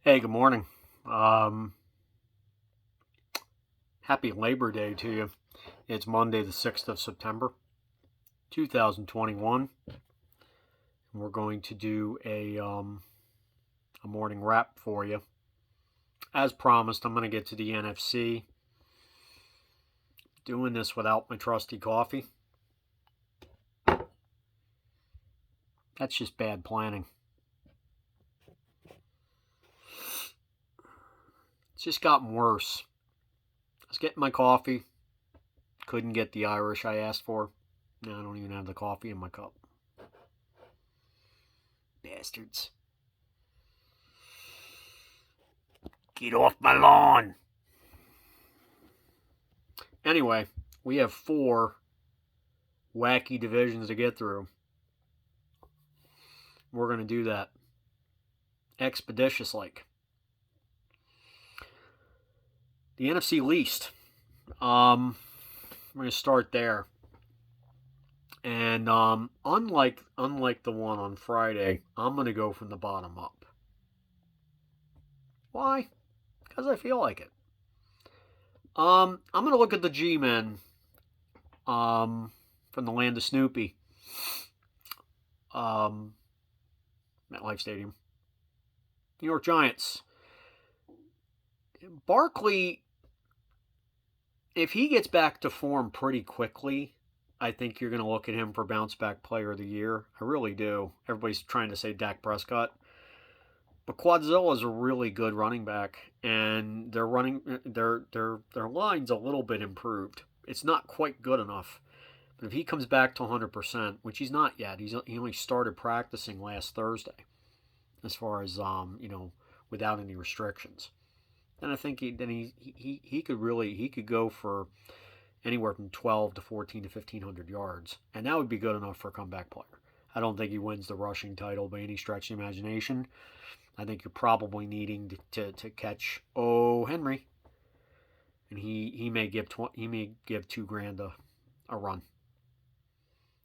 Hey, good morning. Um, Happy Labor Day to you. It's Monday, the 6th of September, 2021. And we're going to do a morning wrap for you. As promised, I'm going to get to the NFC. Doing this without my trusty coffee. That's just bad planning. It's just gotten worse. I was getting my coffee. Couldn't get the Irish I asked for. Now I don't even have the coffee in my cup. Bastards. Get off my lawn. Anyway, we have four wacky divisions to get through. We're going to do that expeditious like. The NFC least. We're going to start there. And unlike the one on Friday, I'm going to go from the bottom up. Why? Because I feel like it. I'm going to look at the G-men from the land of Snoopy. MetLife Stadium. New York Giants. Barkley, if he gets back to form pretty quickly, I think you're going to look at him for bounce back player of the year. I really do. Everybody's trying to say Dak Prescott. But Quadzilla is a really good running back, and their line's a little bit improved. It's not quite good enough. But if he comes back to 100%, which he's not yet, he only started practicing last Thursday, as far as without any restrictions. Then I think he could go for anywhere from 12 to 14 to 1,500 yards, and that would be good enough for a comeback player. I don't think he wins the rushing title by any stretch of the imagination. I think you're probably needing to catch Henry, and he may give $2,000 a run.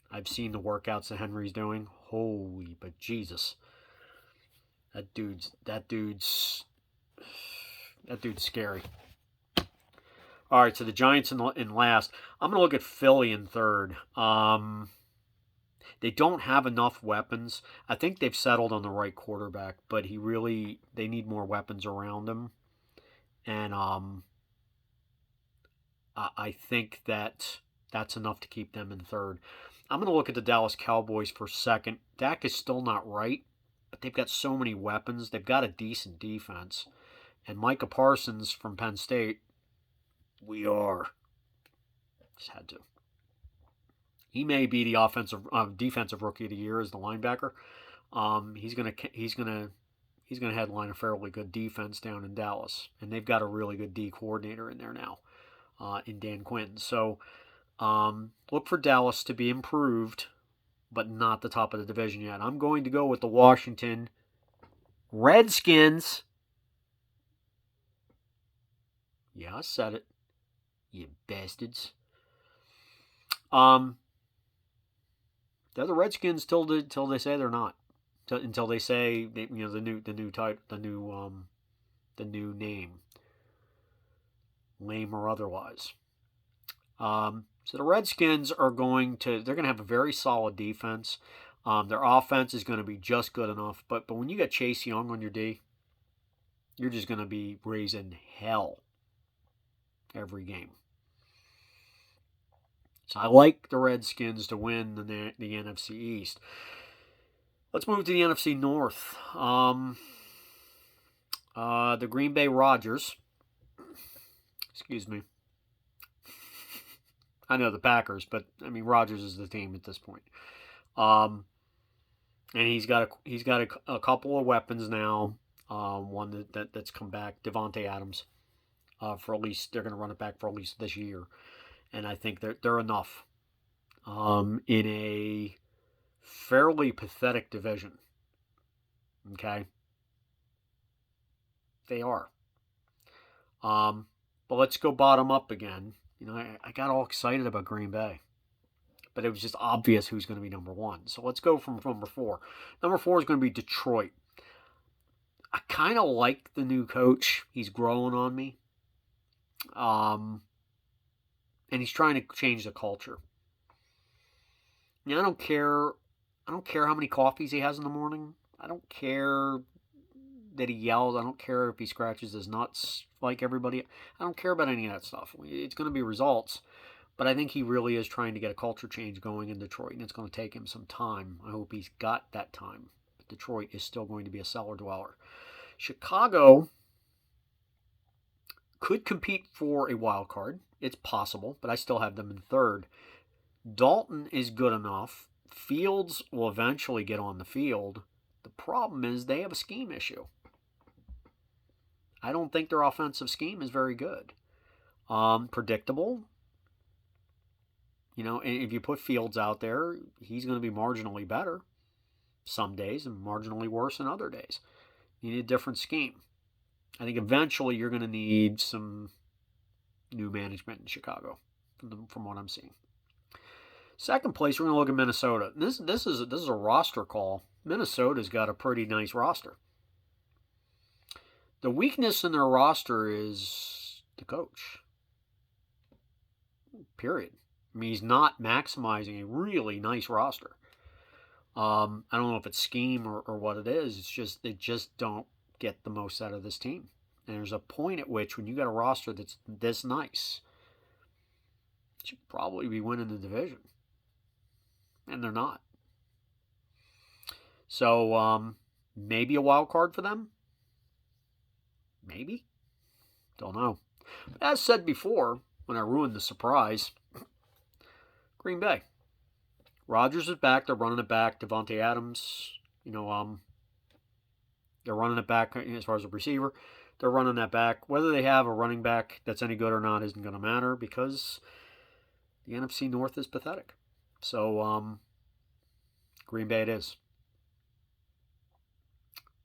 I've seen the workouts that Henry's doing. Holy but Jesus, that dude's scary. All right, so the Giants in last. I'm going to look at Philly in third. They don't have enough weapons. I think they've settled on the right quarterback, but they need more weapons around him. And I think that's enough to keep them in third. I'm going to look at the Dallas Cowboys for second. Dak is still not right, but they've got so many weapons. They've got a decent defense. And Micah Parsons from Penn State, just had to. He may be the defensive rookie of the year as the linebacker. He's gonna headline a fairly good defense down in Dallas, and they've got a really good D coordinator in there now, in Dan Quinn. So look for Dallas to be improved, but not the top of the division yet. I'm going to go with the Washington Redskins. Yeah, I said it. You bastards. They're the Redskins till they say they're not. Until they say the new name, lame or otherwise. So the Redskins they're going to have a very solid defense. Their offense is going to be just good enough, but when you got Chase Young on your D, you're just going to be raising hell every game. So I like the Redskins to win the NFC East. Let's move to the NFC North. The Green Bay Rodgers. Excuse me. I know the Packers, but I mean Rodgers is the team at this point. And he's got a couple of weapons now. One that's come back, Devontae Adams. For at least they're going to run it back for at least this year, and I think they're enough. In a fairly pathetic division. Okay, they are. But let's go bottom up again. I got all excited about Green Bay, but it was just obvious who's going to be number one. So let's go from number four. Number four is going to be Detroit. I kind of like the new coach. He's growing on me. And he's trying to change the culture. Now, I don't care. I don't care how many coffees he has in the morning. I don't care that he yells. I don't care if he scratches his nuts like everybody. I don't care about any of that stuff. It's going to be results. But I think he really is trying to get a culture change going in Detroit, and it's going to take him some time. I hope he's got that time. But Detroit is still going to be a cellar dweller. Chicago could compete for a wild card. It's possible, but I still have them in third. Dalton is good enough. Fields will eventually get on the field. The problem is they have a scheme issue. I don't think their offensive scheme is very good. Predictable. You know, and if you put Fields out there, he's going to be marginally better some days and marginally worse in other days. You need a different scheme. I think eventually you're going to need some new management in Chicago, from what I'm seeing. Second place, we're going to look at Minnesota. This is a roster call. Minnesota's got a pretty nice roster. The weakness in their roster is the coach. Period. I mean, he's not maximizing a really nice roster. I don't know if it's scheme or what it is. It's just they just don't get the most out of this team. And there's a point at which when you got a roster that's this nice, you should probably be winning the division. And they're not. So maybe a wild card for them? Maybe? Don't know. But as said before, when I ruined the surprise, Green Bay. Rodgers is back. They're running it back. Devontae Adams, they're running it back as far as a receiver. They're running that back. Whether they have a running back that's any good or not isn't going to matter because the NFC North is pathetic. So, Green Bay it is.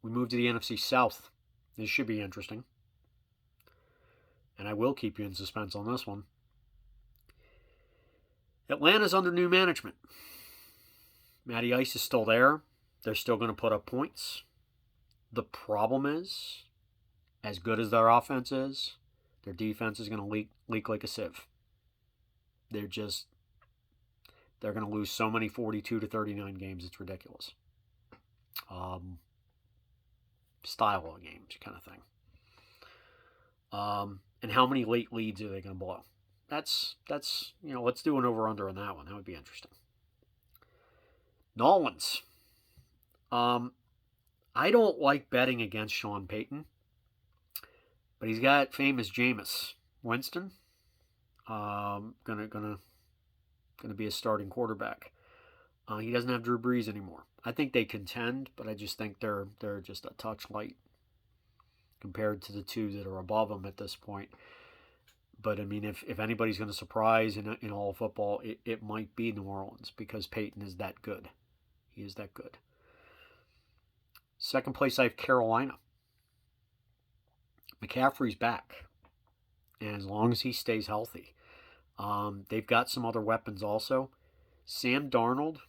We move to the NFC South. This should be interesting. And I will keep you in suspense on this one. Atlanta's under new management. Matty Ice is still there. They're still going to put up points. The problem is, as good as their offense is, their defense is going to leak like a sieve. They're going to lose so many 42-39 games, it's ridiculous. Style of games kind of thing. And how many late leads are they going to blow? That's let's do an over-under on that one. That would be interesting. Nolans. I don't like betting against Sean Payton, but he's got famous Jameis Winston. Gonna be a starting quarterback. He doesn't have Drew Brees anymore. I think they contend, but I just think they're just a touch light compared to the two that are above them at this point. But, I mean, if anybody's going to surprise in all football, it might be New Orleans because Peyton is that good. He is that good. Second place, I have Carolina. McCaffrey's back. And as long as he stays healthy. They've got some other weapons also. Sam Darnold.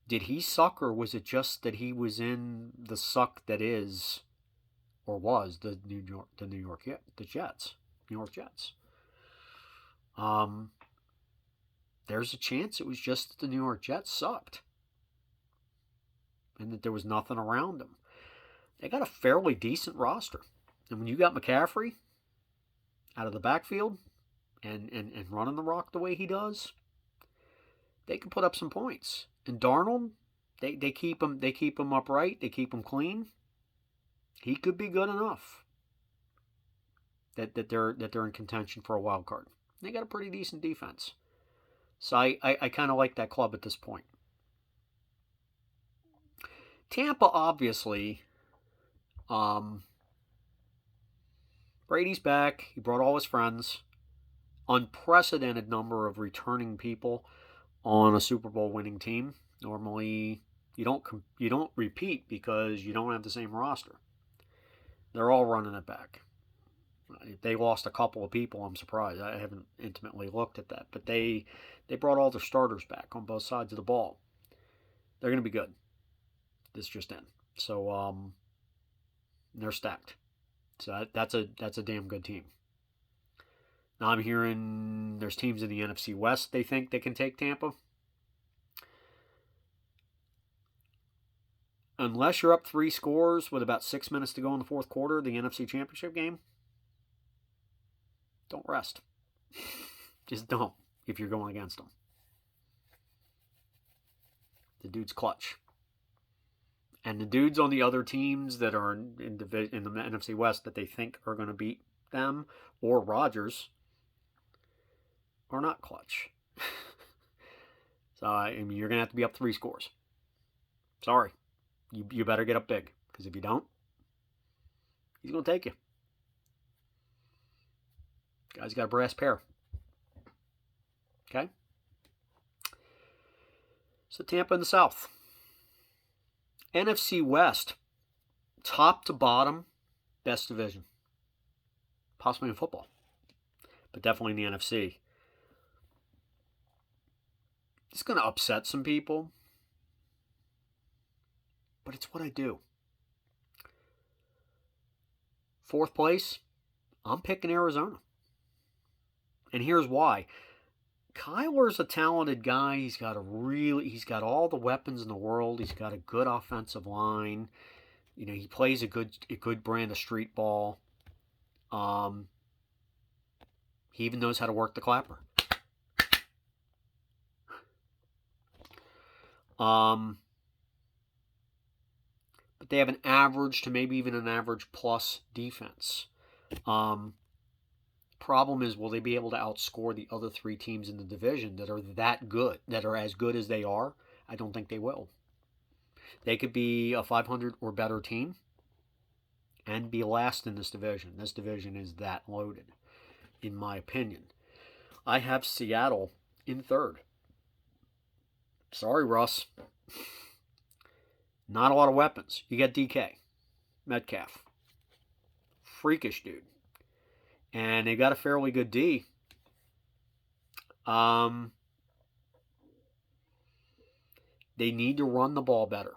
Did he suck, or was it just that he was in the suck that is... or was the New York Jets. There's a chance it was just that the New York Jets sucked. And that there was nothing around them. They got a fairly decent roster. And when you got McCaffrey out of the backfield and running the rock the way he does, they can put up some points. And Darnold, they keep him upright, they keep him clean. He could be good enough that they're in contention for a wild card. They got a pretty decent defense. So I kind of like that club at this point. Tampa, obviously, Brady's back. He brought all his friends. Unprecedented number of returning people on a Super Bowl winning team. Normally, you don't repeat because you don't have the same roster. They're all running it back. If they lost a couple of people, I'm surprised. I haven't intimately looked at that. But they brought all their starters back on both sides of the ball. They're going to be good. This just in. So they're stacked. So that's a damn good team. Now I'm hearing there's teams in the NFC West they think they can take Tampa. Unless you're up 3 scores with about 6 minutes to go in the fourth quarter, the NFC Championship game, don't rest. Just don't if you're going against them. The dude's clutch. And the dudes on the other teams that are in the NFC West that they think are going to beat them or Rodgers are not clutch. So, I mean, you're going to have to be up 3 scores. Sorry. You better get up big. Because if you don't, he's going to take you. Guy's got a brass pair. Okay? So Tampa in the South. NFC West, top to bottom, best division. Possibly in football. But definitely in the NFC. It's going to upset some people. But it's what I do. 4th place, I'm picking Arizona. And here's why. Kyler's a talented guy. He's got all the weapons in the world. He's got a good offensive line. You know, he plays a good brand of street ball. He even knows how to work the clapper. But they have an average to maybe even an average plus defense. Problem is, will they be able to outscore the other 3 teams in the division that are that good, that are as good as they are? I don't think they will. They could be a 500 or better team and be last in this division. This division is that loaded, in my opinion. I have Seattle in 3rd. Sorry, Russ. Not a lot of weapons. You got DK, Metcalf. Freakish dude. And they got a fairly good D. They need to run the ball better.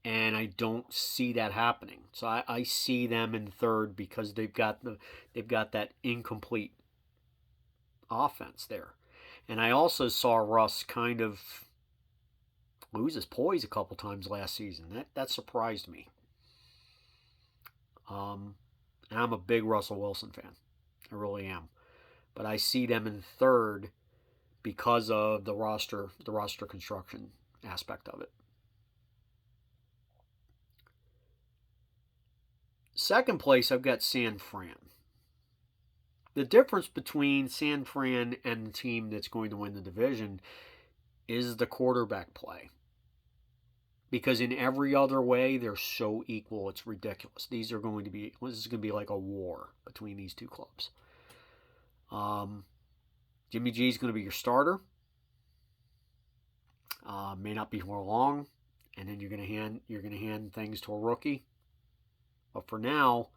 And I don't see that happening. So I see them in 3rd because they've got that incomplete offense there. And I also saw Russ kind of lose his poise a couple times last season. That surprised me. And I'm a big Russell Wilson fan. I really am. But I see them in 3rd because of the roster construction aspect of it. 2nd place, I've got San Fran. The difference between San Fran and the team that's going to win the division is the quarterback play. Because in every other way, they're so equal, it's ridiculous. This is going to be like a war between these 2 clubs. Jimmy G is going to be your starter. May not be for long, and then you're going to hand things to a rookie. But for now,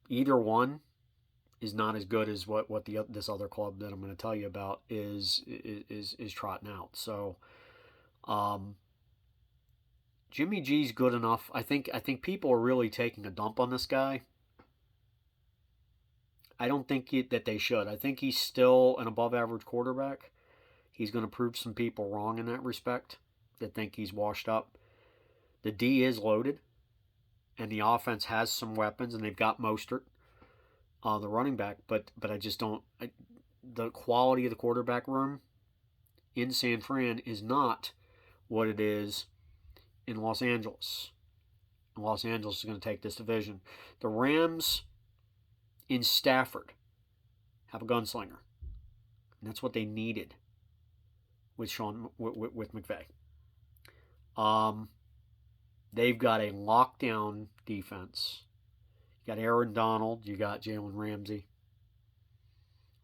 either one is not as good as what this other club that I'm going to tell you about is trotting out. So, Jimmy G's good enough. I think people are really taking a dump on this guy. I don't think that they should. I think he's still an above-average quarterback. He's going to prove some people wrong in that respect that think he's washed up. The D is loaded, and the offense has some weapons, and they've got Mostert, the running back. But I just don't. The quality of the quarterback room in San Fran is not what it is in Los Angeles. Los Angeles is going to take this division. The Rams in Stafford have a gunslinger, and that's what they needed with McVay. They've got a lockdown defense. You got Aaron Donald. You got Jalen Ramsey.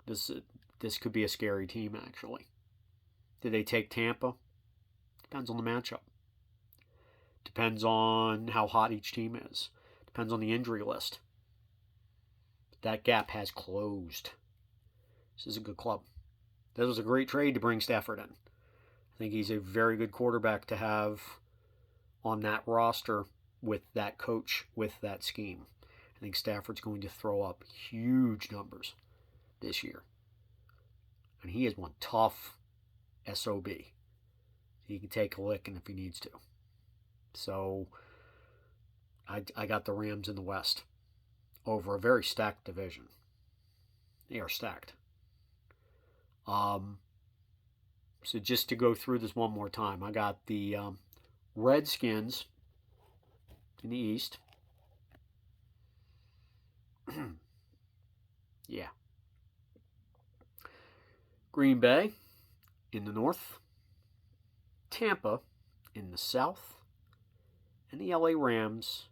This could be a scary team, actually. Did they take Tampa? Depends on the matchup. Depends on how hot each team is. Depends on the injury list. That gap has closed. This is a good club. This was a great trade to bring Stafford in. I think he's a very good quarterback to have on that roster with that coach, with that scheme. I think Stafford's going to throw up huge numbers this year. And he is one tough SOB. He can take a licking if he needs to. So I got the Rams in the West over a very stacked division. They are stacked. So just to go through this one more time, I got the Redskins in the East. Yeah. Green Bay in the North. Tampa in the South. And the LA Rams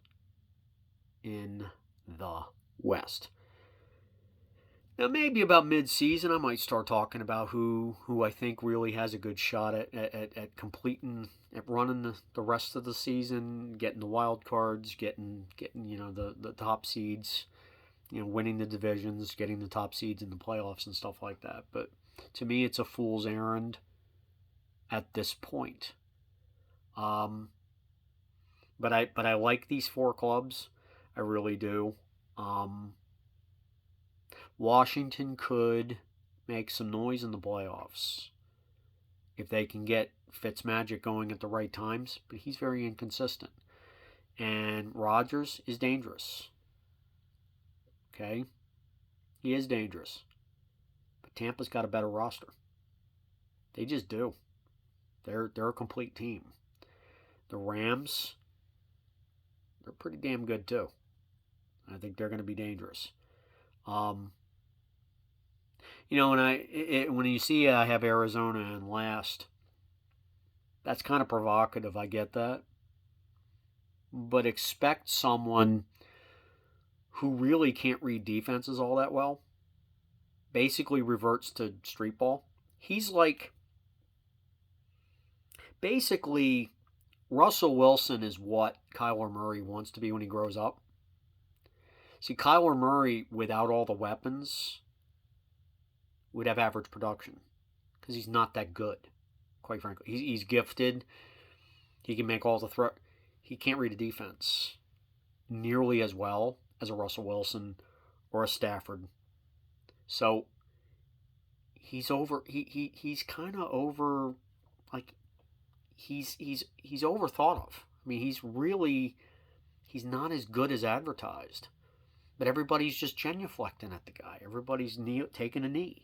in the West. Now, maybe about mid-season, I might start talking about who I think really has a good shot at completing, at running the rest of the season, getting the wild cards, getting the top seeds, winning the divisions, getting the top seeds in the playoffs and stuff like that. But to me, it's a fool's errand at this point. But I like these four clubs. I really do. Washington could make some noise in the playoffs if they can get Fitzmagic going at the right times, but he's very inconsistent. And Rodgers is dangerous. Okay? He is dangerous. But Tampa's got a better roster. They just do. They're a complete team. The Rams, they're pretty damn good too. I think they're going to be dangerous. When you see I have Arizona in last, that's kind of provocative. I get that. But expect someone who really can't read defenses all that well, basically reverts to street ball. He's like, basically, Russell Wilson is what Kyler Murray wants to be when he grows up. See, Kyler Murray, without all the weapons, would have average production because he's not that good, quite frankly. He's gifted. He can make all the throw. He can't read a defense nearly as well as a Russell Wilson or a Stafford. So he's over. He's kind of over. Like he's overthought of. I mean, he's not as good as advertised. But everybody's just genuflecting at the guy. Everybody's taking a knee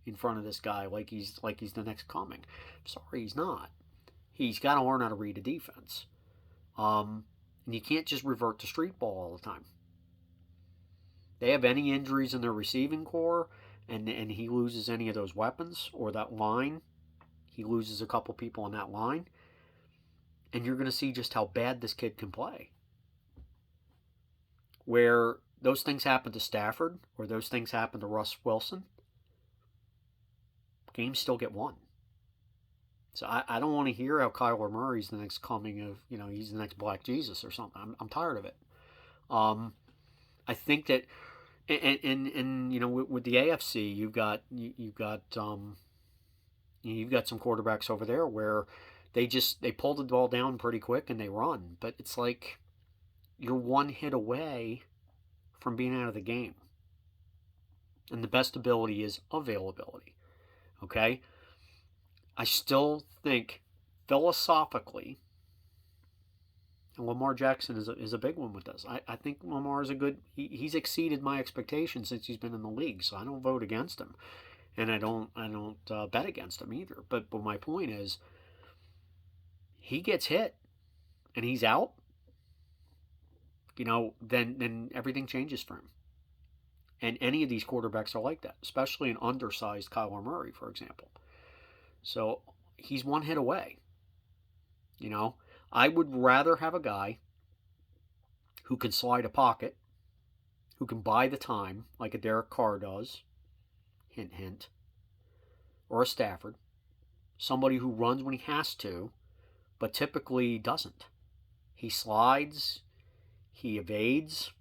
in front of this guy like he's the next coming. Sorry, he's not. He's got to learn how to read a defense. And you can't just revert to street ball all the time. They have any injuries in their receiving core, and he loses any of those weapons or that line. He loses a couple people on that line. And you're going to see just how bad this kid can play. Where those things happen to Stafford or those things happen to Russ Wilson, games still get won. So I don't want to hear how Kyler Murray's the next coming of, he's the next Black Jesus or something. I'm tired of it. I think that, and with the AFC, you've got some quarterbacks over there where they pull the ball down pretty quick and they run, but it's like you're one hit away from being out of the game. And the best ability is availability. Okay? I still think philosophically, and Lamar Jackson is a big one with this. I think Lamar is a good, he's exceeded my expectations since he's been in the league, so I don't vote against him. And I don't bet against him either. But my point is, he gets hit and he's out, then everything changes for him. And any of these quarterbacks are like that, especially an undersized Kyler Murray, for example. So he's one hit away. I would rather have a guy who can slide a pocket, who can buy the time like a Derek Carr does, hint, hint, or a Stafford, somebody who runs when he has to, but typically doesn't. He slides, he evades,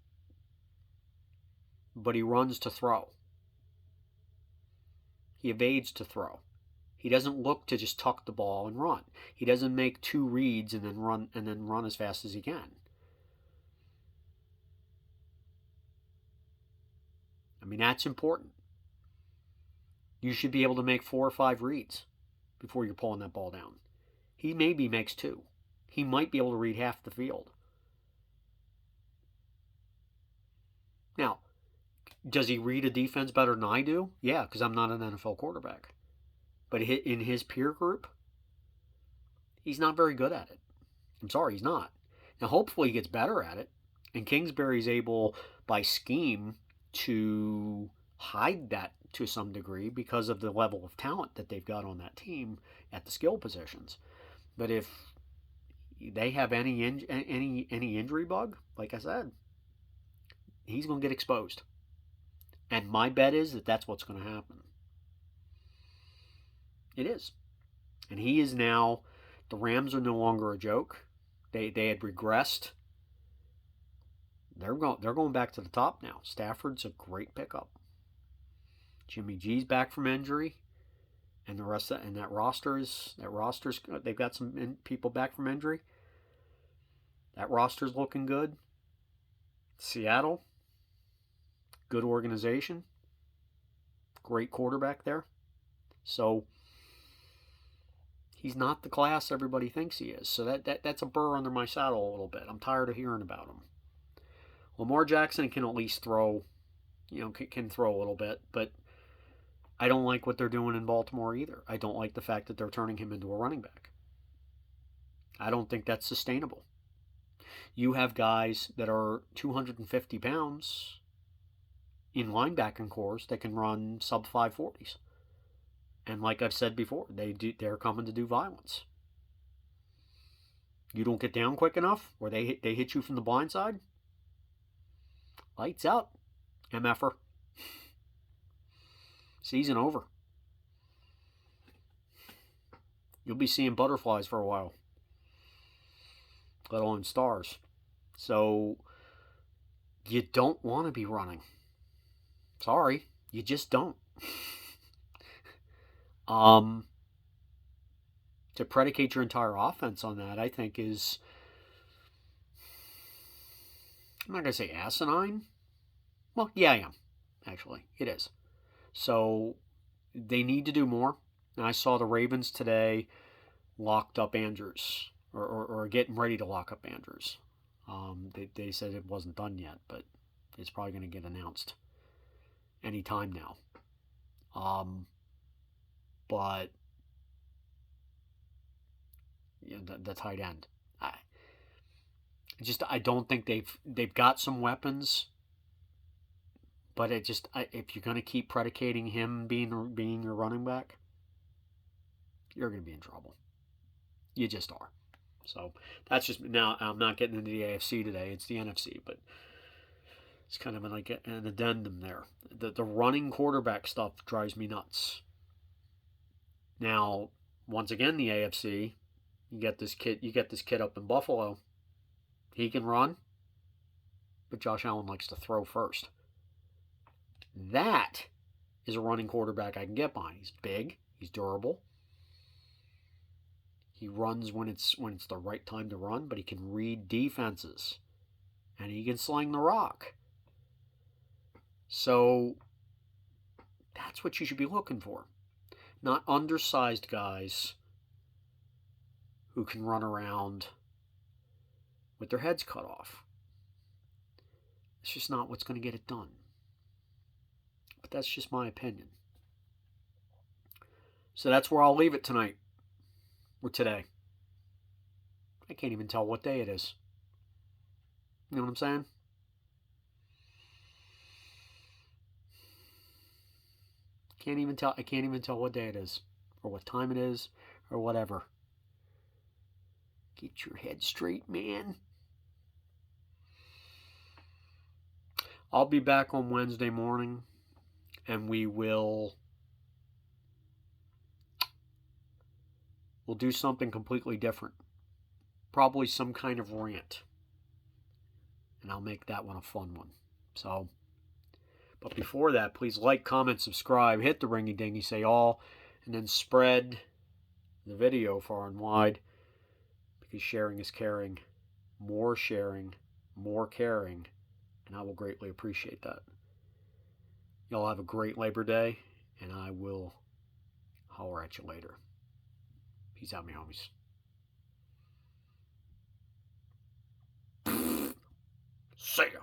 but he runs to throw. He evades to throw. He doesn't look to just tuck the ball and run. He doesn't make 2 reads and then run as fast as he can. I mean, that's important. You should be able to make 4 or 5 reads before you're pulling that ball down. He maybe makes 2. He might be able to read half the field. Now, does he read a defense better than I do? Yeah, because I'm not an NFL quarterback. But in his peer group, he's not very good at it. I'm sorry, he's not. Now, hopefully he gets better at it. And Kingsbury's able, by scheme, to hide that to some degree because of the level of talent that they've got on that team at the skill positions. But if they have any injury bug, like I said, he's going to get exposed. And my bet is that that's what's going to happen. It is. And he is now, the Rams are no longer a joke. They had regressed. They're going back to the top now. Stafford's a great pickup. Jimmy G's back from injury, and the rest of that roster's they've got some people back from injury. That roster's looking good. Seattle, good organization, great quarterback there. So he's not the class everybody thinks he is. So that's a burr under my saddle a little bit. I'm tired of hearing about him. Lamar Jackson can at least throw, can throw a little bit, but I don't like what they're doing in Baltimore either. I don't like the fact that they're turning him into a running back. I don't think that's sustainable. You have guys that are 250 pounds in linebacking cores that can run sub 540s. And like I've said before, they're coming to do violence. You don't get down quick enough, or they hit you from the blind side. Lights out, MFer. Season over. You'll be seeing butterflies for a while, let alone stars. So you don't want to be running. Sorry, you just don't. To predicate your entire offense on that, I think is, I'm not going to say asinine. Well, yeah, I am. Actually, it is. So they need to do more. And I saw the Ravens today locked up Andrews, or getting ready to lock up Andrews. They said it wasn't done yet, but it's probably going to get announced any time now. But the tight end, I don't think they've got some weapons. But if you're going to keep predicating him being your running back, you're going to be in trouble. You just are. So that's just, now I'm not getting into the AFC today. It's the NFC, but it's kind of like an addendum there. The running quarterback stuff drives me nuts. Now, once again, the AFC, you get this kid up in Buffalo. He can run, but Josh Allen likes to throw first. That is a running quarterback I can get behind. He's big. He's durable. He runs when it's the right time to run, but he can read defenses. And he can sling the rock. So that's what you should be looking for. Not undersized guys who can run around with their heads cut off. It's just not what's going to get it done. But that's just my opinion. So that's where I'll leave it tonight. Or today. I can't even tell what day it is. You know what I'm saying? I can't even tell what day it is. Or what time it is. Or whatever. Get your head straight, man. I'll be back on Wednesday morning. And we'll do something completely different. Probably some kind of rant. And I'll make that one a fun one. But before that, please like, comment, subscribe, hit the ringy-dingy, say all, and then spread the video far and wide, because sharing is caring. More sharing, more caring, and I will greatly appreciate that. Y'all have a great Labor Day, and I will holler at you later. Peace out, me homies. See ya.